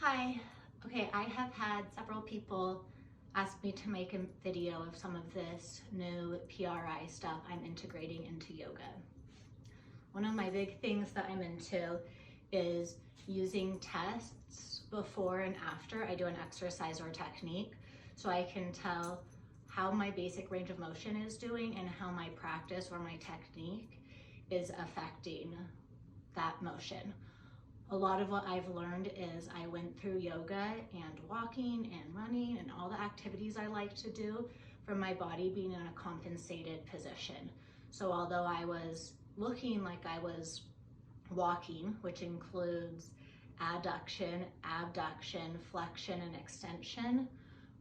Hi. Okay, I have had several people ask me to make a video of some of this new PRI stuff I'm integrating into yoga. One of my big things that I'm into is using tests before and after I do an exercise or technique, so I can tell how my basic range of motion is doing and how my practice or my technique is affecting that motion. A lot of what I've learned is I went through yoga and walking and running and all the activities I like to do from my body being in a compensated position. So although I was looking like I was walking, which includes adduction, abduction, flexion, and extension,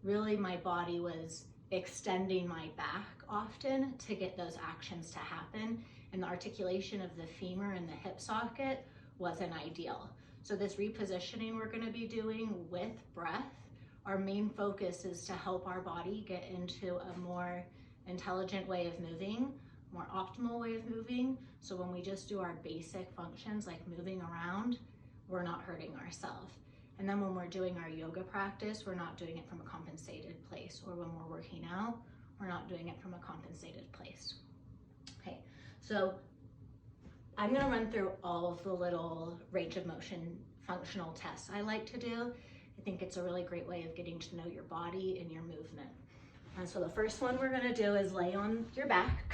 really my body was extending my back often to get those actions to happen, and the articulation of the femur and the hip socket wasn't ideal. So this repositioning we're going to be doing with breath, our main focus is to help our body get into a more intelligent way of moving, more optimal way of moving. So when we just do our basic functions like moving around, we're not hurting ourselves. And then when we're doing our yoga practice, we're not doing it from a compensated place. Or when we're working out, we're not doing it from a compensated place. Okay, so I'm gonna run through all of the little range of motion functional tests I like to do. I think it's a really great way of getting to know your body and your movement. And so the first one we're gonna do is lay on your back.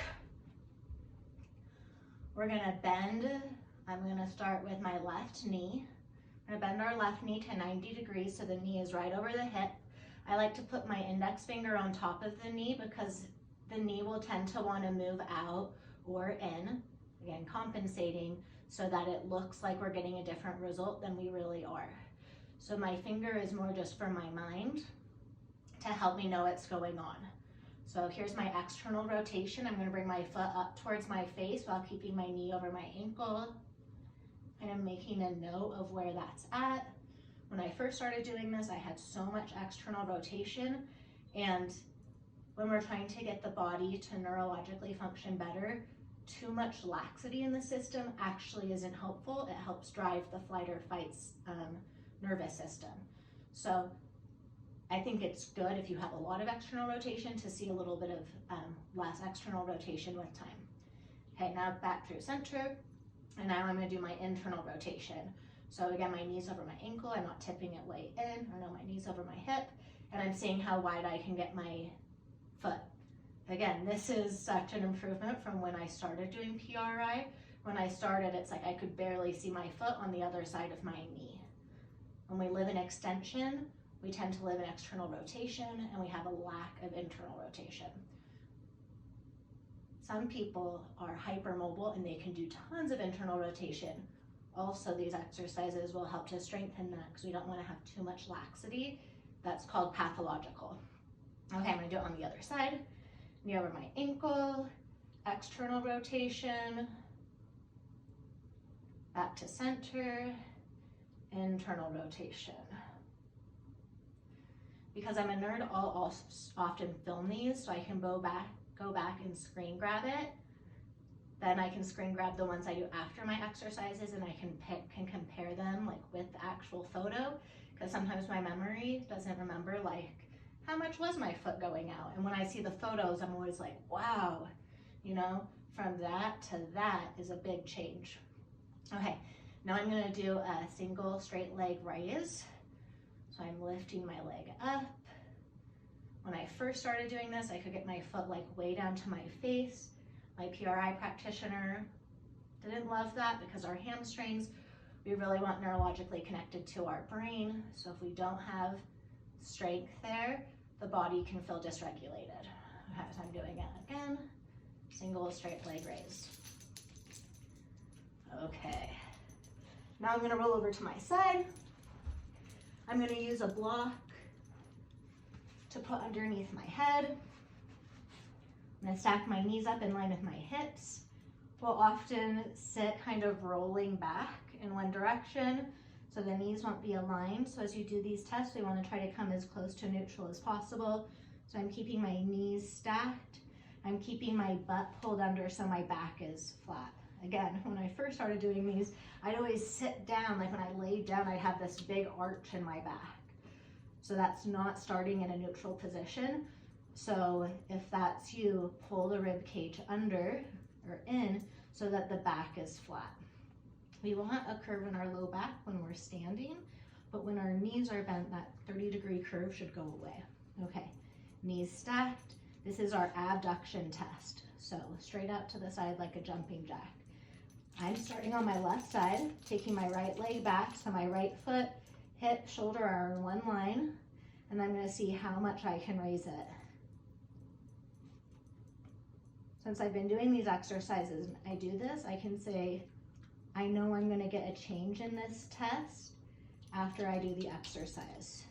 We're gonna bend. I'm gonna start with my left knee. I'm gonna bend our left knee to 90 degrees so the knee is right over the hip. I like to put my index finger on top of the knee because the knee will tend to wanna move out or in. Again, compensating so that it looks like we're getting a different result than we really are. So my finger is more just for my mind to help me know what's going on. So here's my external rotation. I'm going to bring my foot up towards my face while keeping my knee over my ankle. And I'm making a note of where that's at. When I first started doing this, I had so much external rotation, and when we're trying to get the body to neurologically function better, too much laxity in the system actually isn't helpful. It helps drive the flight or fight nervous system. So I think it's good if you have a lot of external rotation to see a little bit of less external rotation with time. Okay, now back through center, and now I'm gonna do my internal rotation. So again, my knee's over my ankle, I'm not tipping it way in, or no, my knee's over my hip, and I'm seeing how wide I can get my foot. Again, this is such an improvement from when I started doing PRI. When I started, it's like I could barely see my foot on the other side of my knee. When we live in extension, we tend to live in external rotation, and we have a lack of internal rotation. Some people are hypermobile and they can do tons of internal rotation. Also, these exercises will help to strengthen that because we don't want to have too much laxity. That's called pathological. Okay, I'm gonna do it on the other side. Knee over my ankle, external rotation, back to center, internal rotation. Because I'm a nerd, I'll often film these so I can go back and screen grab it. Then I can screen grab the ones I do after my exercises, and I can compare them like with the actual photo, because sometimes my memory doesn't remember like how much was my foot going out? And when I see the photos, I'm always like, wow, you know, from that to that is a big change. Okay, now I'm gonna do a single straight leg raise. So I'm lifting my leg up. When I first started doing this, I could get my foot like way down to my face. My PRI practitioner didn't love that because our hamstrings, we really want neurologically connected to our brain. So if we don't have strength there, the body can feel dysregulated. Okay, so I'm doing it again. Single straight leg raise. Okay. Now I'm gonna roll over to my side. I'm gonna use a block to put underneath my head. I'm gonna stack my knees up in line with my hips. We'll often sit kind of rolling back in one direction, so the knees won't be aligned. So as you do these tests, we want to try to come as close to neutral as possible. So I'm keeping my knees stacked. I'm keeping my butt pulled under so my back is flat. Again, when I first started doing these, I'd always sit down. Like when I laid down, I'd have this big arch in my back. So that's not starting in a neutral position. So if that's you, pull the rib cage under or in so that the back is flat. We want a curve in our low back when we're standing, but when our knees are bent, that 30-degree curve should go away. Okay, knees stacked. This is our abduction test. So straight out to the side like a jumping jack. I'm starting on my left side, taking my right leg back, so my right foot, hip, shoulder are in one line, and I'm gonna see how much I can raise it. Since I've been doing these exercises, I do this, I can say, I know I'm gonna get a change in this test after I do the exercise,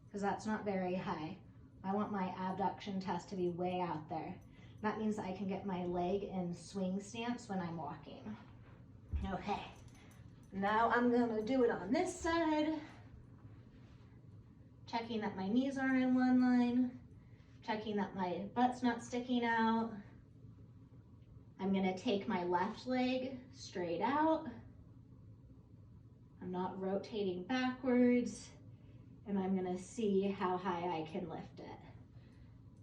because that's not very high. I want my abduction test to be way out there. That means I can get my leg in swing stance when I'm walking. Okay, now I'm gonna do it on this side. Checking that my knees are in one line. Checking that my butt's not sticking out. I'm gonna take my left leg straight out. I'm not rotating backwards. And I'm gonna see how high I can lift it.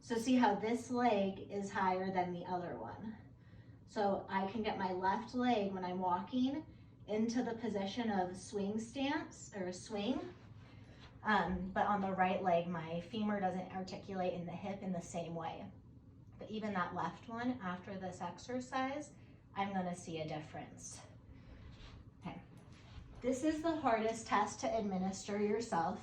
So see how this leg is higher than the other one. So I can get my left leg when I'm walking into the position of swing stance or swing. But on the right leg, my femur doesn't articulate in the hip in the same way. But even that left one, after this exercise, I'm gonna see a difference. Okay. This is the hardest test to administer yourself.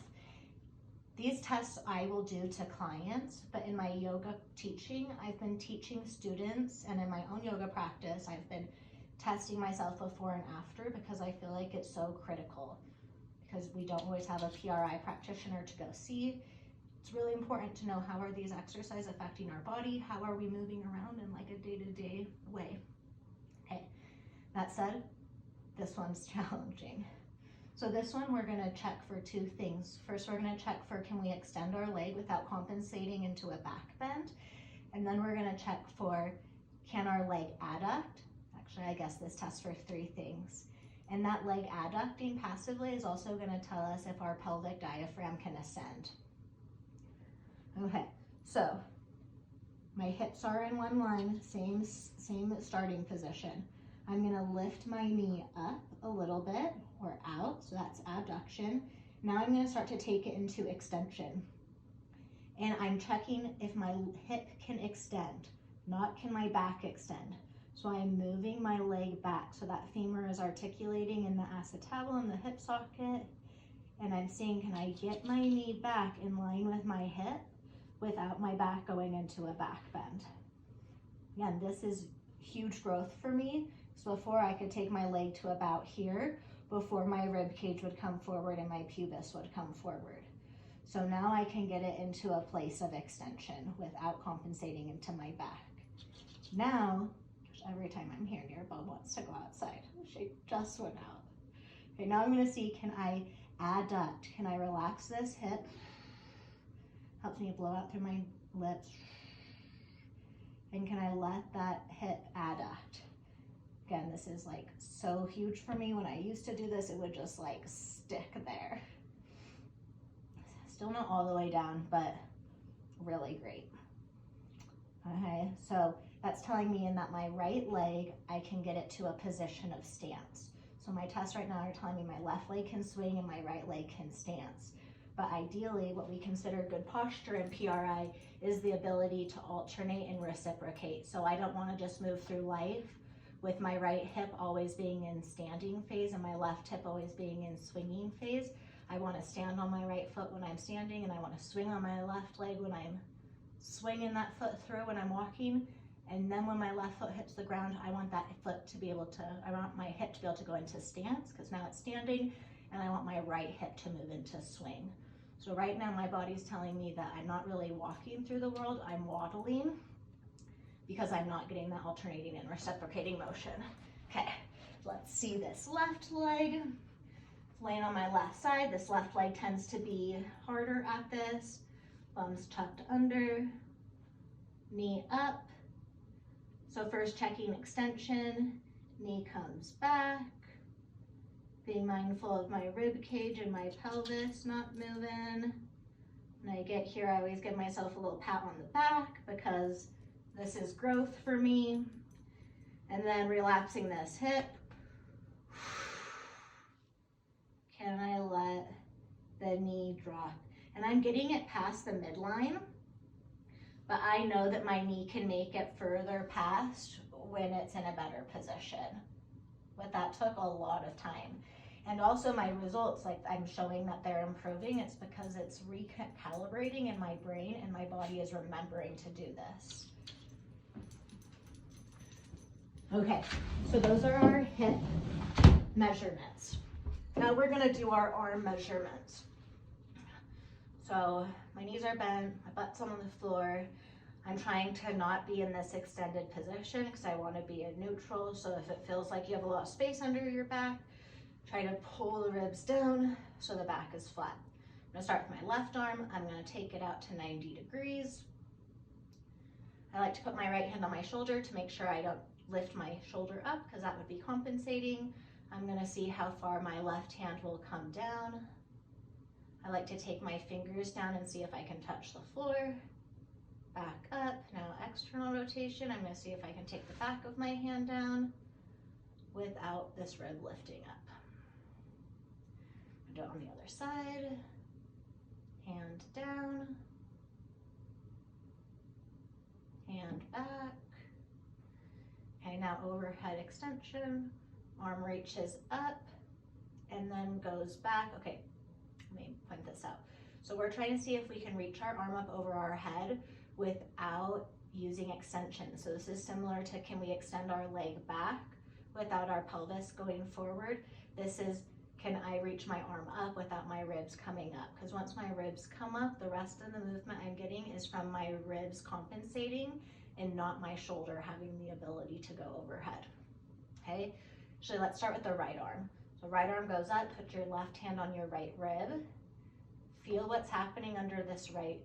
These tests I will do to clients, but in my yoga teaching, I've been teaching students, and in my own yoga practice, I've been testing myself before and after because I feel like it's so critical, because we don't always have a PRI practitioner to go see. It's really important to know, how are these exercises affecting our body? How are we moving around in like a day-to-day way? Okay, that said, this one's challenging. So this one, we're gonna check for two things. First, we're gonna check for, can we extend our leg without compensating into a back bend? And then we're gonna check for, can our leg adduct? Actually, I guess this tests for three things. And that leg adducting passively is also gonna tell us if our pelvic diaphragm can ascend. Okay, so my hips are in one line, same starting position. I'm gonna lift my knee up a little bit or out, so that's abduction. Now I'm gonna start to take it into extension. And I'm checking if my hip can extend, not can my back extend. So I'm moving my leg back so that femur is articulating in the acetabulum, the hip socket, and I'm seeing, can I get my knee back in line with my hip without my back going into a back bend? Again, this is huge growth for me. So before, I could take my leg to about here before my rib cage would come forward and my pubis would come forward. So now I can get it into a place of extension without compensating into my back. Now, every time I'm here, dear Bob wants to go outside. She just went out. Okay, now I'm gonna see, can I adduct? Can I relax this hip? Helps me blow out through my lips. And can I let that hip adduct? Again, this is like so huge for me. When I used to do this, it would just like stick there. Still not all the way down, but really great. Okay, so that's telling me in that my right leg, I can get it to a position of stance. So my tests right now are telling me my left leg can swing and my right leg can stance. But ideally, what we consider good posture in PRI is the ability to alternate and reciprocate. So I don't want to just move through life with my right hip always being in standing phase and my left hip always being in swinging phase. I want to stand on my right foot when I'm standing, and I want to swing on my left leg when I'm swinging that foot through when I'm walking. And then when my left foot hits the ground, I want that foot to be able to, I want my hip to be able to go into stance, because now it's standing, and I want my right hip to move into swing. So right now my body's telling me that I'm not really walking through the world, I'm waddling, because I'm not getting that alternating and reciprocating motion. Okay, let's see this left leg. Laying on my left side, this left leg tends to be harder at this. Thumbs tucked under, knee up. So first checking extension, knee comes back. Being mindful of my rib cage and my pelvis not moving. When I get here, I always give myself a little pat on the back because this is growth for me. And then relaxing this hip. Can I let the knee drop? And I'm getting it past the midline, but I know that my knee can make it further past when it's in a better position. But that took a lot of time. And also my results, like I'm showing that they're improving, it's because it's recalibrating in my brain and my body is remembering to do this. Okay, so those are our hip measurements. Now we're gonna do our arm measurements. So my knees are bent, my butt's on the floor. I'm trying to not be in this extended position because I want to be in neutral. So if it feels like you have a lot of space under your back, try to pull the ribs down so the back is flat. I'm gonna start with my left arm. I'm gonna take it out to 90 degrees. I like to put my right hand on my shoulder to make sure I don't lift my shoulder up because that would be compensating. I'm gonna see how far my left hand will come down. I like to take my fingers down and see if I can touch the floor. Back up, now external rotation. I'm gonna see if I can take the back of my hand down without this rib lifting up. Do it on the other side. Hand down. Hand back. Okay, now overhead extension. Arm reaches up and then goes back. Okay, let me point this out. So we're trying to see if we can reach our arm up over our head without using extension. So this is similar to, can we extend our leg back without our pelvis going forward? This is, can I reach my arm up without my ribs coming up? Because once my ribs come up, the rest of the movement I'm getting is from my ribs compensating and not my shoulder having the ability to go overhead. Okay, actually let's start with the right arm. So right arm goes up, put your left hand on your right rib. Feel what's happening under this right,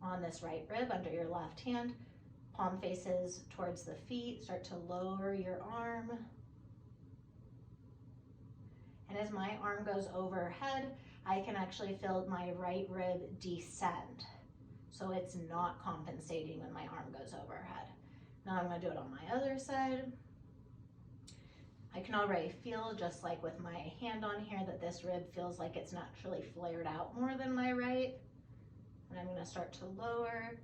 on this right rib, under your left hand. Palm faces towards the feet, start to lower your arm. And as my arm goes overhead, I can actually feel my right rib descend. So it's not compensating when my arm goes overhead. Now I'm gonna do it on my other side. I can already feel, just like with my hand on here, that this rib feels like it's naturally flared out more than my right. And I'm gonna start to lower.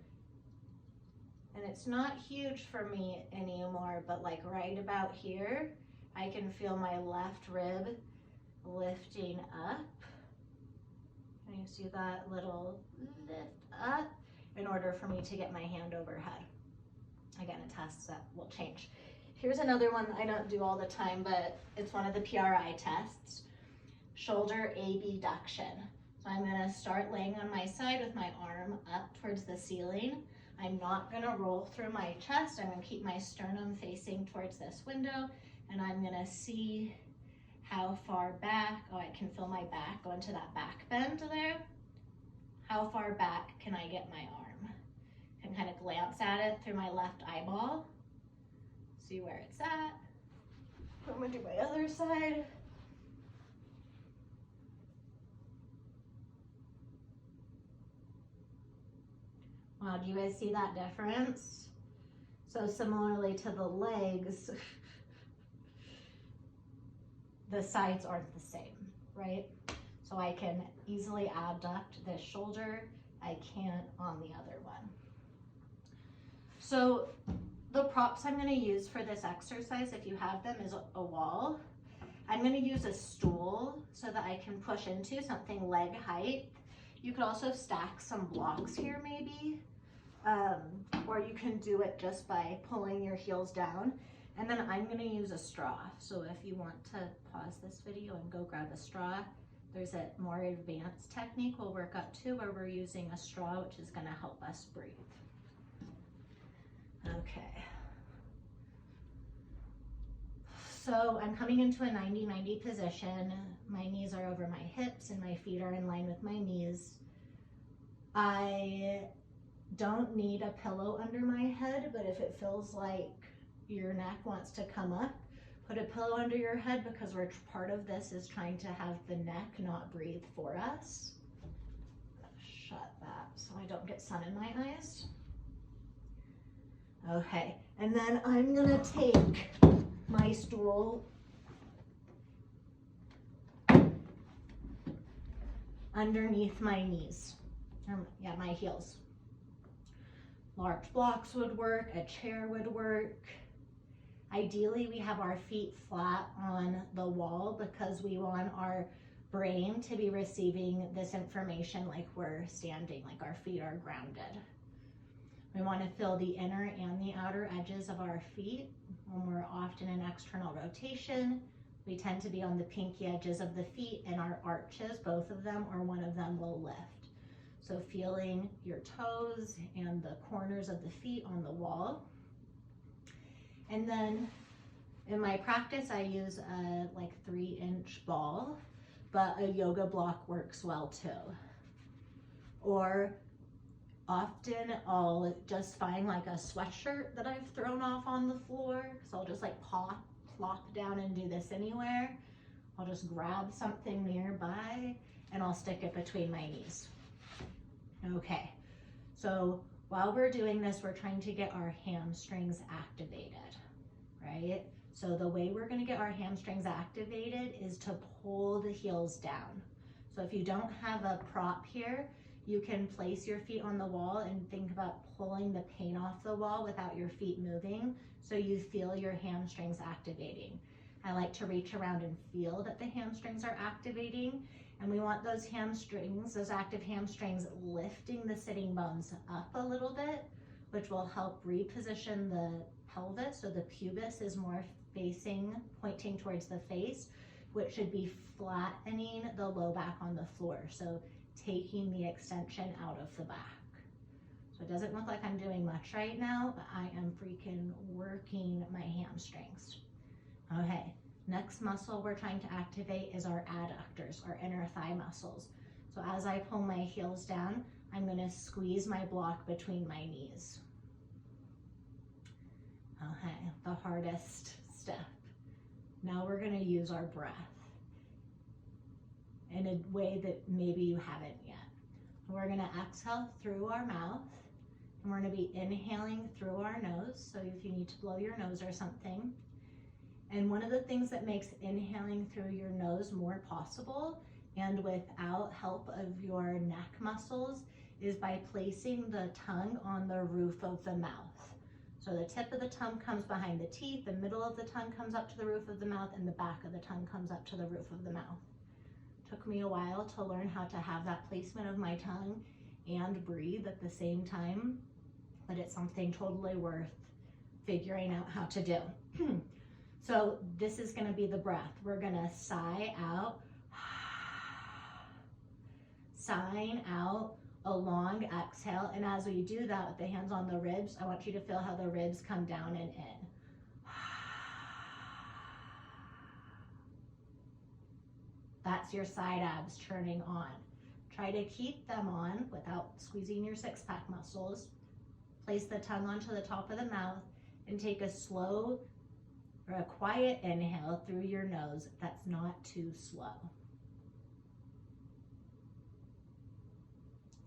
And it's not huge for me anymore, but like right about here, I can feel my left rib lifting up. Can you see that little lift up in order for me to get my hand overhead? Again, a test that will change. Here's another one that I don't do all the time, but it's one of the PRI tests. Shoulder abduction. So I'm gonna start laying on my side with my arm up towards the ceiling. I'm not gonna roll through my chest. I'm gonna keep my sternum facing towards this window, and I'm gonna see how far back, oh, I can feel my back go into that back bend there. How far back can I get my arm? I can kind of glance at it through my left eyeball, see where it's at. I'm gonna do my other side. Wow, do you guys see that difference? So similarly to the legs, the sides aren't the same, right? So I can easily abduct this shoulder. I can't on the other one. So the props I'm gonna use for this exercise, if you have them, is a wall. I'm gonna use a stool so that I can push into something leg height. You could also stack some blocks here maybe, or you can do it just by pulling your heels down. And then I'm gonna use a straw. So if you want to pause this video and go grab a straw, there's a more advanced technique we'll work up to where we're using a straw, which is gonna help us breathe. Okay. So I'm coming into a 90-90 position. My knees are over my hips and my feet are in line with my knees. I don't need a pillow under my head, but if it feels like your neck wants to come up, put a pillow under your head, because part of this is trying to have the neck not breathe for us. Shut that so I don't get sun in my eyes. Okay, and then I'm gonna take my stool underneath my knees, yeah, my heels. Large blocks would work, a chair would work. Ideally, we have our feet flat on the wall because we want our brain to be receiving this information like we're standing, like our feet are grounded. We want to feel the inner and the outer edges of our feet. When we're often in external rotation, we tend to be on the pinky edges of the feet, and our arches, both of them or one of them, will lift. So feeling your toes and the corners of the feet on the wall. And then in my practice, I use a like 3-inch ball, but a yoga block works well too. Or often I'll just find like a sweatshirt that I've thrown off on the floor. So I'll just like plop down and do this anywhere. I'll just grab something nearby and I'll stick it between my knees. Okay, so while we're doing this, we're trying to get our hamstrings activated, right? So the way we're gonna get our hamstrings activated is to pull the heels down. So if you don't have a prop here, you can place your feet on the wall and think about pulling the paint off the wall without your feet moving, so you feel your hamstrings activating. I like to reach around and feel that the hamstrings are activating, and we want those hamstrings, those active hamstrings, lifting the sitting bones up a little bit, which will help reposition the pelvis, so the pubis is more pointing towards the face, which should be flattening the low back on the floor, so taking the extension out of the back. So it doesn't look like I'm doing much right now, but I am freaking working my hamstrings. Okay, next muscle we're trying to activate is our adductors, our inner thigh muscles. So as I pull my heels down, I'm gonna squeeze my block between my knees. Okay, the hardest step. Now we're gonna use our breath in a way that maybe you haven't yet. We're gonna exhale through our mouth, and we're gonna be inhaling through our nose. So if you need to blow your nose or something. And one of the things that makes inhaling through your nose more possible and without help of your neck muscles is by placing the tongue on the roof of the mouth. So the tip of the tongue comes behind the teeth, the middle of the tongue comes up to the roof of the mouth, and the back of the tongue comes up to the roof of the mouth. Took me a while to learn how to have that placement of my tongue and breathe at the same time, but it's something totally worth figuring out how to do. So this is gonna be the breath. We're gonna sigh out, sighing out, a long exhale. And as we do that with the hands on the ribs, I want you to feel how the ribs come down and in. That's your side abs turning on. Try to keep them on without squeezing your six-pack muscles. Place the tongue onto the top of the mouth and take a slow or a quiet inhale through your nose that's not too slow.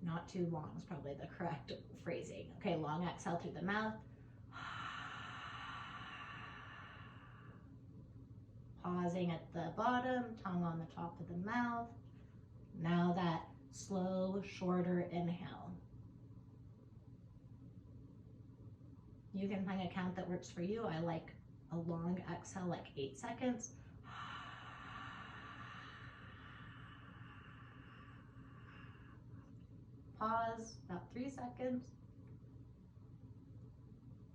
Not too long is probably the correct phrasing. Okay, long exhale through the mouth. Pausing at the bottom, tongue on the top of the mouth. Now that slow, shorter inhale. You can find a count that works for you. I like a long exhale, like 8 seconds. Pause, about 3 seconds.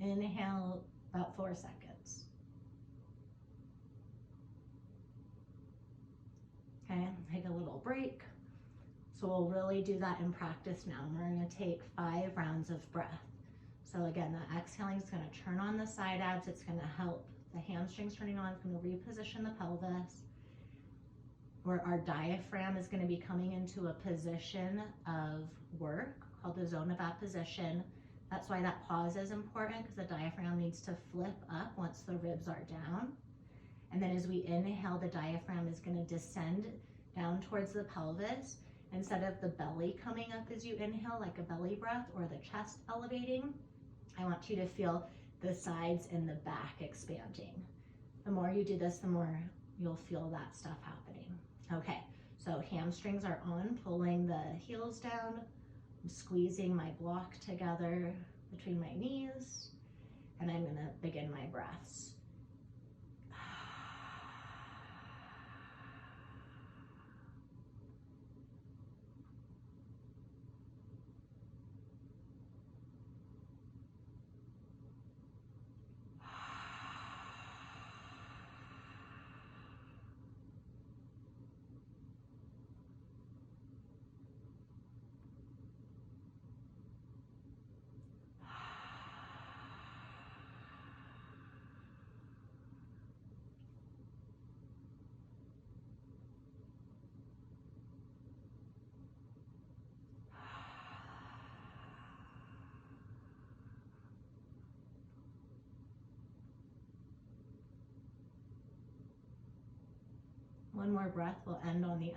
Inhale, about 4 seconds. Okay, take a little break. So we'll really do that in practice now. We're gonna take 5 rounds of breath. So again, the exhaling is gonna turn on the side abs. It's gonna help the hamstrings turning on. It's gonna reposition the pelvis. Where our diaphragm is gonna be coming into a position of work called the zone of apposition. That's why that pause is important, because the diaphragm needs to flip up once the ribs are down. And then as we inhale, the diaphragm is going to descend down towards the pelvis. Instead of the belly coming up as you inhale, like a belly breath, or the chest elevating, I want you to feel the sides and the back expanding. The more you do this, the more you'll feel that stuff happening. Okay, so hamstrings are on, pulling the heels down. I'm squeezing my block together between my knees, and I'm gonna begin my breaths. One more breath, we'll end on the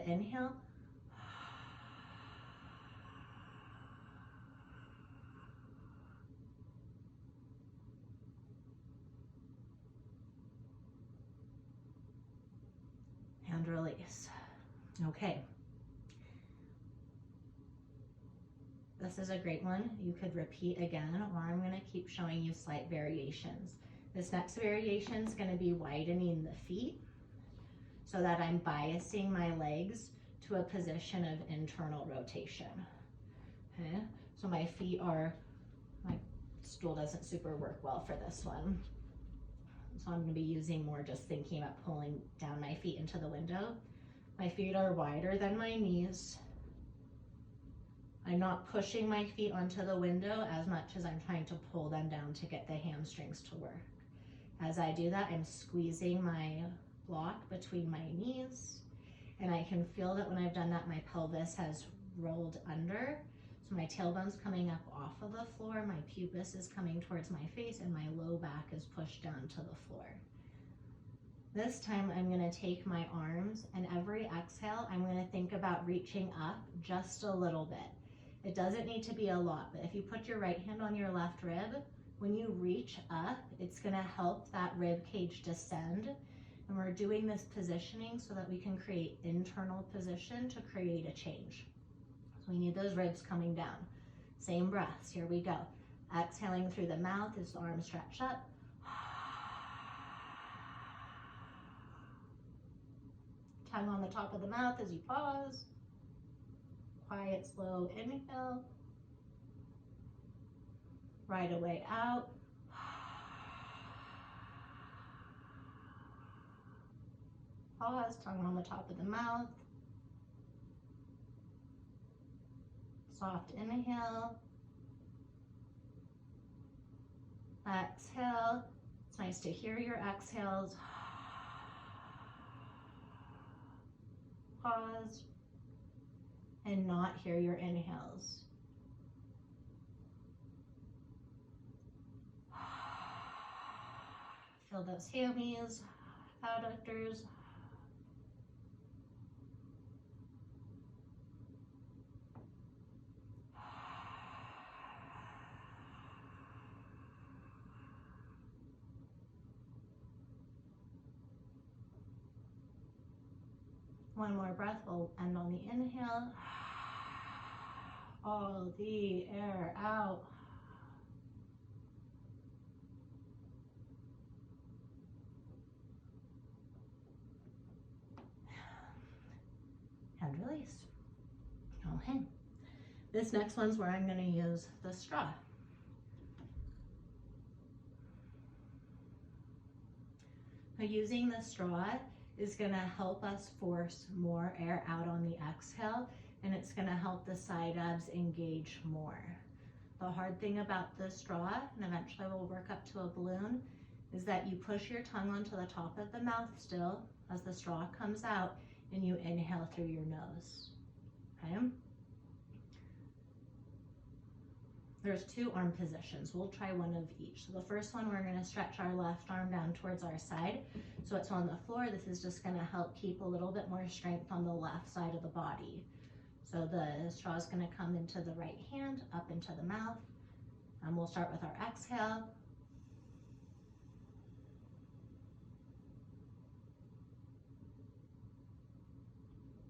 inhale. And release. Okay. This is a great one. You could repeat again, or I'm going to keep showing you slight variations. This next variation is going to be widening the feet so that I'm biasing my legs to a position of internal rotation. Okay, so my stool doesn't super work well for this one. So I'm going to be using more just thinking about pulling down my feet into the window. My feet are wider than my knees. I'm not pushing my feet onto the window as much as I'm trying to pull them down to get the hamstrings to work. As I do that, I'm squeezing my block between my knees, and I can feel that when I've done that, my pelvis has rolled under. So my tailbone's coming up off of the floor, my pubis is coming towards my face, and my low back is pushed down to the floor. This time I'm going to take my arms, and every exhale I'm going to think about reaching up just a little bit. It doesn't need to be a lot, but if you put your right hand on your left rib, when you reach up, it's going to help that rib cage descend. And we're doing this positioning so that we can create internal position to create a change. So we need those ribs coming down. Same breaths, here we go. Exhaling through the mouth as the arms stretch up. Tongue on the top of the mouth as you pause. Quiet, slow inhale. Right away out. Pause, tongue on the top of the mouth. Soft inhale. Exhale. It's nice to hear your exhales. Pause. And not hear your inhales. Feel those hammies, adductors. One more breath, we'll end on the inhale. All the air out. And release. Okay. This next one's where I'm going to use the straw. So using the straw is going to help us force more air out on the exhale, and it's going to help the side abs engage more. The hard thing about the straw, and eventually we'll work up to a balloon, is that you push your tongue onto the top of the mouth still as the straw comes out, and you inhale through your nose. Okay? there's 2 arm positions. We'll try one of each. So the first one, we're gonna stretch our left arm down towards our side. So it's on the floor. This is just gonna help keep a little bit more strength on the left side of the body. So the straw is gonna come into the right hand, up into the mouth. We'll start with our exhale.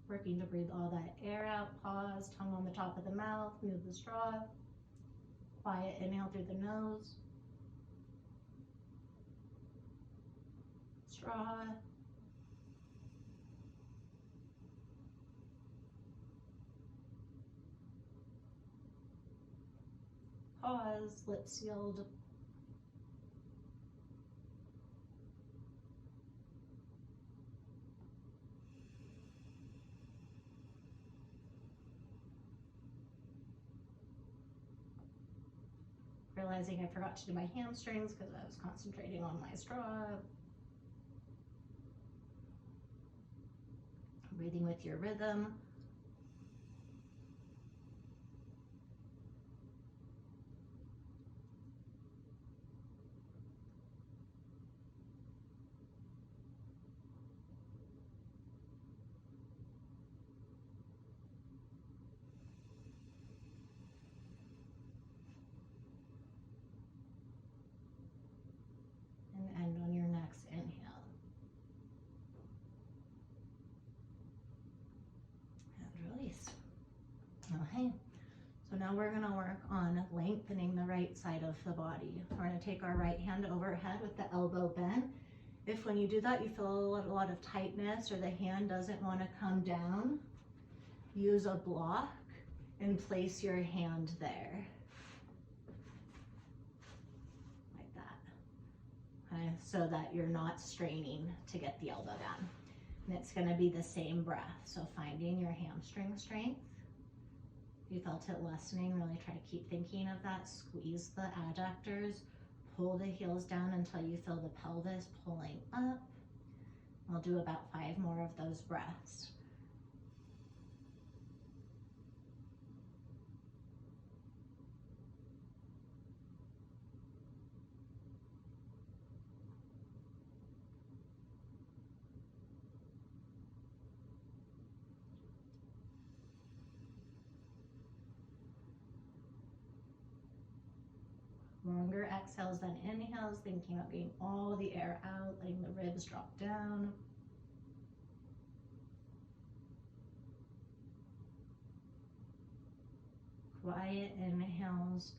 Working to breathe all that air out, pause, tongue on the top of the mouth, move the straw. Quiet inhale through the nose. Straw. Pause, lips sealed. Realizing I forgot to do my hamstrings because I was concentrating on my straw. Breathing with your rhythm. And end on your next inhale. And release. Okay, so now we're gonna work on lengthening the right side of the body. We're gonna take our right hand overhead with the elbow bent. If when you do that you feel a lot of tightness or the hand doesn't wanna come down, use a block and place your hand there. So that you're not straining to get the elbow down. And it's gonna be the same breath. So finding your hamstring strength. If you felt it lessening, really try to keep thinking of that. Squeeze the adductors, pull the heels down until you feel the pelvis pulling up. I'll do about 5 more of those breaths. Longer exhales than inhales, thinking about getting all the air out, letting the ribs drop down. Quiet inhales.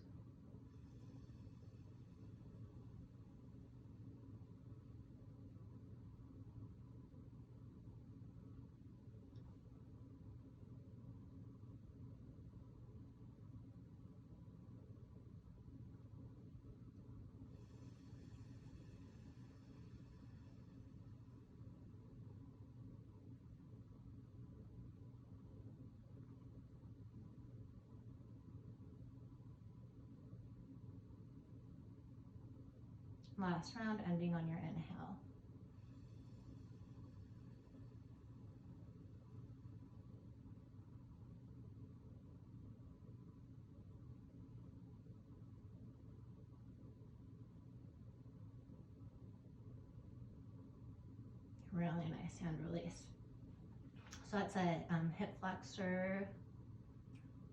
Last round, ending on your inhale. Really nice hand release. So that's a hip flexor,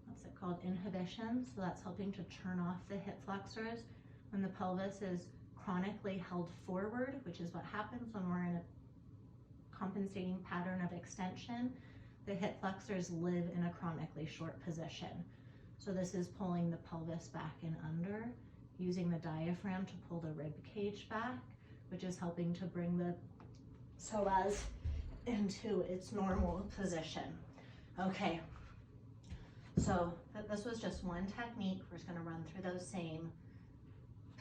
what's it called, inhibition. So that's helping to turn off the hip flexors when the pelvis is chronically held forward, which is what happens when we're in a compensating pattern of extension. The hip flexors live in a chronically short position. So this is pulling the pelvis back and under, using the diaphragm to pull the rib cage back, which is helping to bring the psoas into its normal position. Okay, so this was just one technique. We're just gonna run through those same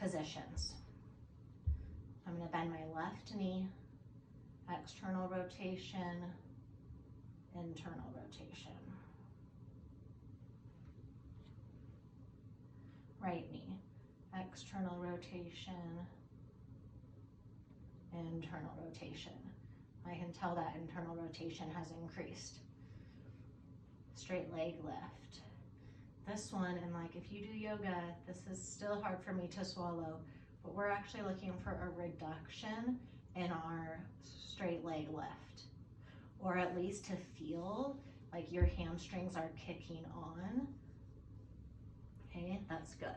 positions. I'm gonna bend my left knee, external rotation, internal rotation. Right knee, external rotation, internal rotation. I can tell that internal rotation has increased. Straight leg lift. this one, and like if you do yoga, this is still hard for me to swallow, but we're actually looking for a reduction in our straight leg lift, or at least to feel like your hamstrings are kicking on. Okay, that's good.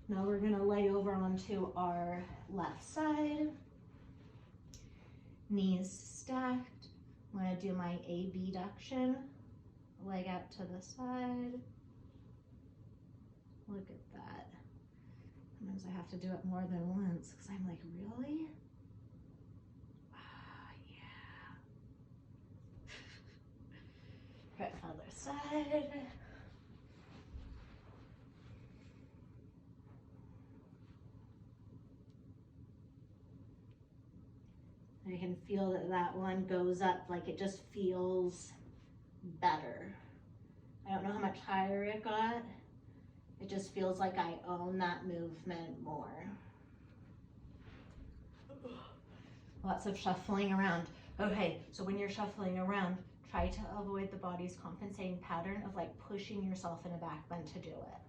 Now we're gonna lay over onto our left side, knees stacked. I'm gonna do my abduction, leg out to the side. Look at that. Sometimes I have to do it more than once because I'm like, really? Yeah. Good, other side. I can feel that that one goes up, like it just feels better. I don't know how much higher it got. It just feels like I own that movement more. Lots of shuffling around. Okay, so when you're shuffling around, try to avoid the body's compensating pattern of like pushing yourself in a back bend to do it.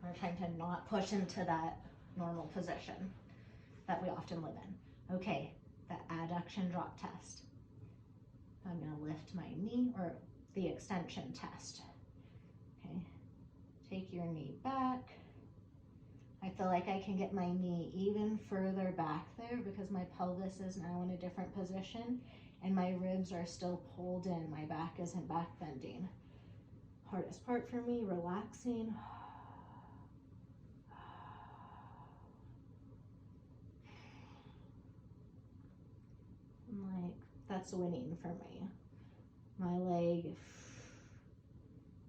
We're trying to not push into that normal position that we often live in. Okay, the adduction drop test. I'm gonna lift my knee, or the extension test. Okay, take your knee back. I feel like I can get my knee even further back there because my pelvis is now in a different position and my ribs are still pulled in. My back isn't back bending. Hardest part for me, relaxing. Like, that's winning for me. My leg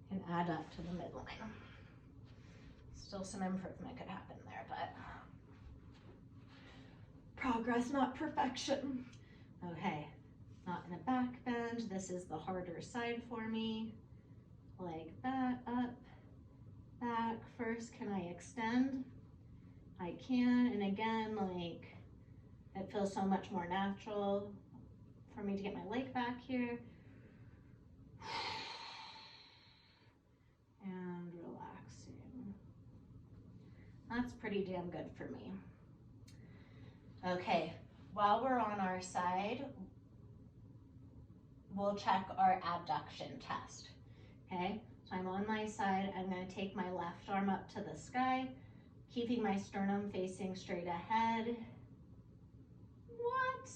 can add up to the midline. Still some improvement could happen there, but progress, not perfection. Okay, not in a back bend. This is the harder side for me. Leg back, up, back. First, can I extend? I can, and again, like, it feels so much more natural for me to get my leg back here. And relaxing. That's pretty damn good for me. Okay, while we're on our side, we'll check our abduction test. Okay, so I'm on my side. I'm going to take my left arm up to the sky, keeping my sternum facing straight ahead. What?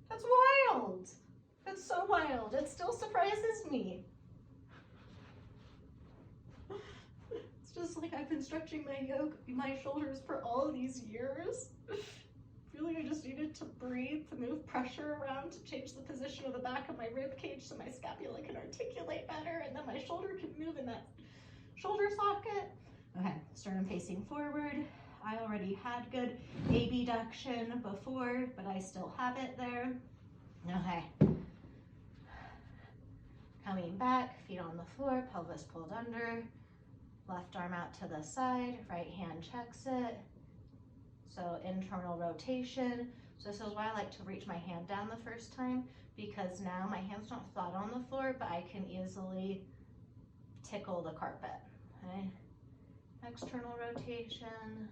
That's wild. That's so wild. It still surprises me. It's just like I've been stretching my shoulders for all these years. I feel like I just needed to breathe, to move pressure around, to change the position of the back of my rib cage so my scapula can articulate better and then my shoulder can move in that shoulder socket. Okay, sternum facing forward. I already had good abduction before, but I still have it there. Okay. Coming back, feet on the floor, pelvis pulled under, left arm out to the side, right hand checks it. So internal rotation. So this is why I like to reach my hand down the first time, because now my hand's not flat on the floor, but I can easily tickle the carpet. Okay. External rotation,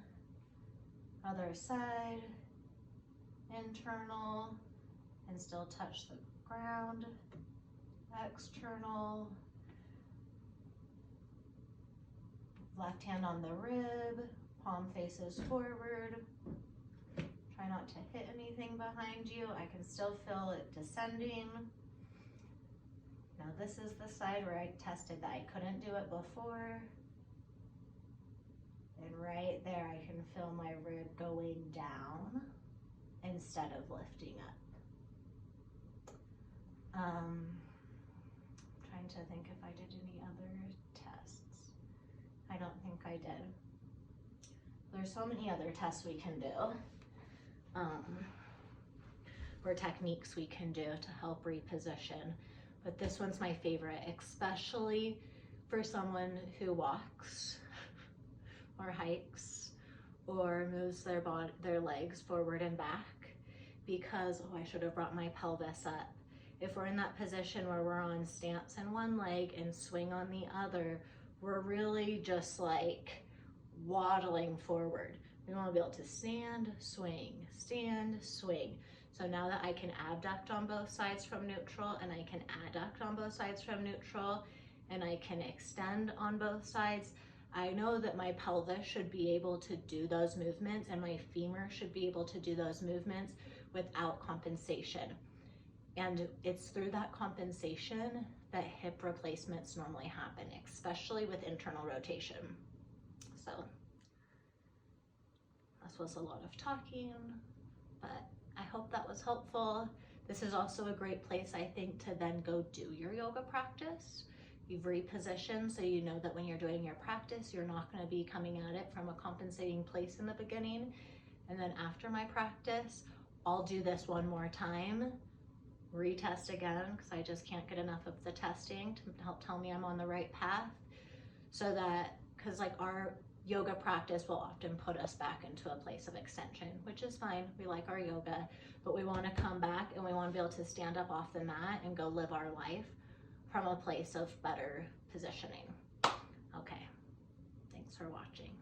other side, internal, and still touch the ground, external, left hand on the rib, palm faces forward. Try not to hit anything behind you. I can still feel it descending. Now this is the side where I tested that I couldn't do it before. And right there, I can feel my rib going down instead of lifting up. Trying to think if I did any other tests. I don't think I did. There's so many other tests we can do, or techniques we can do to help reposition. But this one's my favorite, especially for someone who walks or hikes or moves their legs forward and back, because, oh, I should have brought my pelvis up. If we're in that position where we're on stance in one leg and swing on the other, we're really just like waddling forward. We want to be able to stand, swing, stand, swing. So now that I can abduct on both sides from neutral, and I can adduct on both sides from neutral, and I can extend on both sides, I know that my pelvis should be able to do those movements and my femur should be able to do those movements without compensation. And it's through that compensation that hip replacements normally happen, especially with internal rotation. So this was a lot of talking, but I hope that was helpful. This is also a great place, I think, to then go do your yoga practice. You've repositioned, so you know that when you're doing your practice, you're not going to be coming at it from a compensating place in the beginning. And then after my practice, I'll do this one more time, retest again, because I just can't get enough of the testing to help tell me I'm on the right path. So that, because like our yoga practice will often put us back into a place of extension, which is fine. We like our yoga, but we want to come back and we want to be able to stand up off the mat and go live our life from a place of better positioning. Okay, thanks for watching.